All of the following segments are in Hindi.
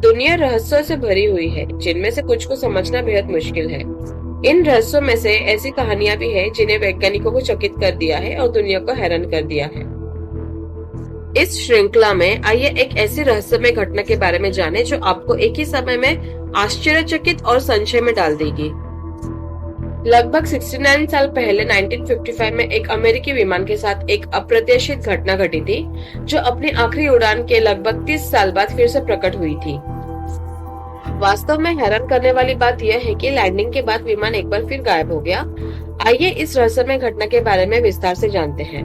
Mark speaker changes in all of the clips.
Speaker 1: दुनिया रहस्यों से भरी हुई है, जिनमें से कुछ को समझना बेहद मुश्किल है। इन रहस्यों में से ऐसी कहानियां भी हैं जिन्हें वैज्ञानिकों को चकित कर दिया है और दुनिया को हैरान कर दिया है। इस श्रृंखला में आइए एक ऐसी रहस्यमय घटना के बारे में जानें जो आपको एक ही समय में आश्चर्यचकित और संशय में डाल देगी। लगभग 69 साल पहले 1955 में एक अमेरिकी विमान के साथ एक अप्रत्याशित घटना घटी थी, जो अपनी आखिरी उड़ान के लगभग 30 साल बाद फिर से प्रकट हुई थी। वास्तव में हैरान करने वाली बात यह है कि लैंडिंग के बाद विमान एक बार फिर गायब हो गया। आइए इस रहस्यमय घटना के बारे में विस्तार से जानते हैं।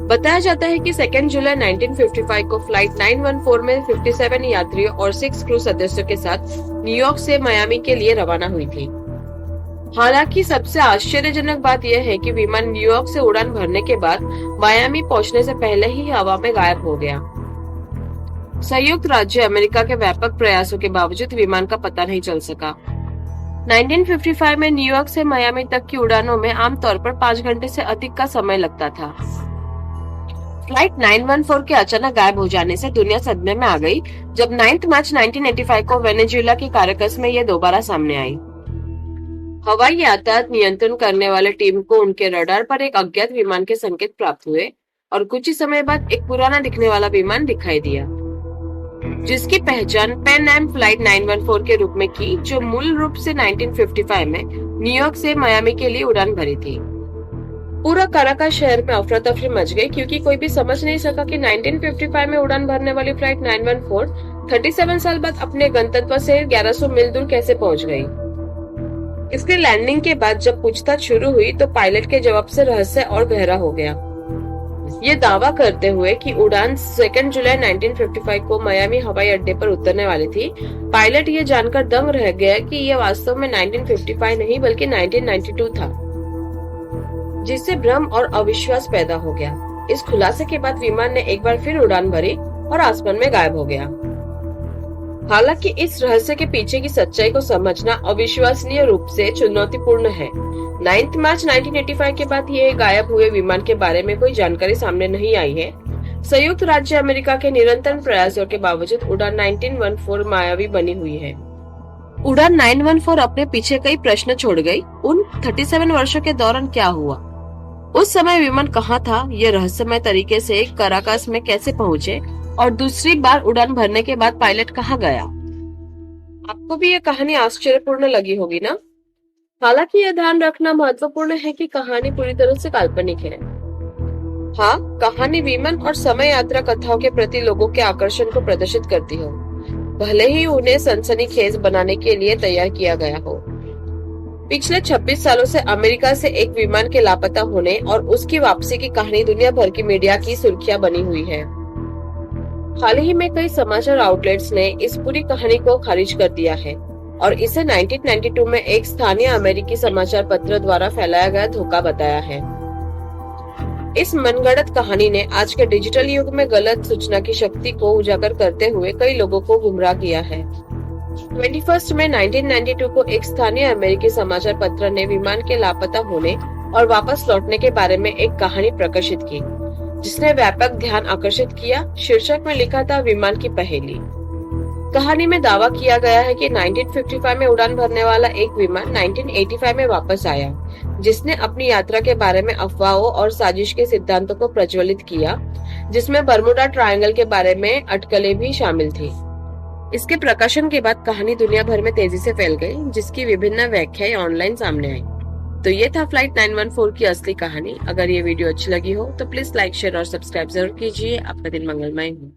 Speaker 1: बताया जाता है कि 2 जुलाई 1955 को फ्लाइट 914 में 57 यात्रियों और 6 क्रू सदस्यों के साथ न्यूयॉर्क से मियामी के लिए रवाना हुई थी। हालांकि सबसे आश्चर्यजनक बात यह है कि विमान न्यूयॉर्क से उड़ान भरने के बाद मियामी पहुंचने से पहले ही हवा में गायब हो गया। संयुक्त राज्य अमेरिका के व्यापक प्रयासों के बावजूद विमान का पता नहीं चल सका। 1955 में न्यूयॉर्क से मियामी तक की उड़ानों में आमतौर पर 5 घंटे से अधिक का समय लगता था। फ्लाइट 914 के अचानक गायब हो जाने से दुनिया सदमे में आ गई, जब 9 मार्च 1985 को वेनेजुएला के काराकस में यह दोबारा सामने आई। हवाई यातायात नियंत्रण करने वाले टीम को उनके रडार पर एक अज्ञात विमान के संकेत प्राप्त हुए और कुछ ही समय बाद एक पुराना दिखने वाला विमान दिखाई दिया, जिसकी पहचान पैन एम फ्लाइट 914 के रूप में की, जो मूल रूप से 1955 में न्यूयॉर्क से मियामी के लिए उड़ान भरी थी। पूरा काराकस शहर में अफरा तफरी मच गई, क्योंकि कोई भी समझ नहीं सका कि 1955 में उड़ान भरने वाली फ्लाइट 914 37 साल बाद अपने गंतव्य से 1100 मील दूर कैसे पहुंच गई। इसकी लैंडिंग के बाद जब पूछताछ शुरू हुई तो पायलट के जवाब से रहस्य और गहरा हो गया। ये दावा करते हुए कि उड़ान 2 जुलाई 1955 को मियामी हवाई अड्डे पर उतरने वाली थी, पायलट ये जानकर दंग रह गया कि यह वास्तव में 1955 नहीं बल्कि 1992 था, जिससे भ्रम और अविश्वास पैदा हो गया। इस खुलासे के बाद विमान ने एक बार फिर उड़ान भरी और आसमान में गायब हो गया। हालांकि इस रहस्य के पीछे की सच्चाई को समझना अविश्वसनीय रूप से चुनौतीपूर्ण है। 9 मार्च 1985 के बाद ये गायब हुए विमान के बारे में कोई जानकारी सामने नहीं आई है। संयुक्त राज्य अमेरिका के निरंतर प्रयासों के बावजूद उड़ान 1914 मायावी बनी हुई है। उड़ान 914 अपने पीछे कई प्रश्न छोड़ गई। उन 37 वर्षों के दौरान क्या हुआ? उस समय विमान कहाँ था? ये रहस्यमय तरीके से काराकस में कैसे पहुंचे? और दूसरी बार उड़ान भरने के बाद पायलट कहाँ गया? आपको भी ये कहानी आश्चर्यपूर्ण लगी होगी ना? हालांकि यह ध्यान रखना महत्वपूर्ण है कि कहानी पूरी तरह से काल्पनिक है। हाँ, कहानी विमान और समय यात्रा कथाओं के प्रति लोगों के आकर्षण को प्रदर्शित करती हो, भले ही उन्हें सनसनीखेज बनाने के लिए तैयार किया गया हो। पिछले 26 सालों से अमेरिका से एक विमान के लापता होने और उसकी वापसी की कहानी दुनिया भर की मीडिया की सुर्खियां बनी हुई है। हाल ही में कई समाचार आउटलेट्स ने इस पूरी कहानी को खारिज कर दिया है और इसे 1992 में एक स्थानीय अमेरिकी समाचार पत्र द्वारा फैलाया गया धोखा बताया है। इस मनगढ़ंत कहानी ने आज के डिजिटल युग में गलत सूचना की शक्ति को उजागर करते हुए कई लोगों को गुमराह किया है। 21 में 1992 को एक स्थानीय अमेरिकी समाचार पत्र ने विमान के लापता होने और वापस लौटने के बारे में एक कहानी प्रकाशित की, जिसने व्यापक ध्यान आकर्षित किया। शीर्षक में लिखा था, विमान की पहेली। कहानी में दावा किया गया है कि 1955 में उड़ान भरने वाला एक विमान 1985 में वापस आया, जिसने अपनी यात्रा के बारे में अफवाहों और साजिश के सिद्धांतों को प्रज्वलित किया, जिसमें बर्मुडा ट्रायंगल के बारे में अटकलें भी शामिल थी। इसके प्रकाशन के बाद कहानी दुनिया भर में तेजी से फैल गई, जिसकी विभिन्न व्याख्याएं ऑनलाइन सामने आई। तो ये था फ्लाइट 914 की असली कहानी। अगर ये वीडियो अच्छी लगी हो तो प्लीज लाइक, शेयर और सब्सक्राइब जरूर कीजिए। आपका दिन मंगलमय हो।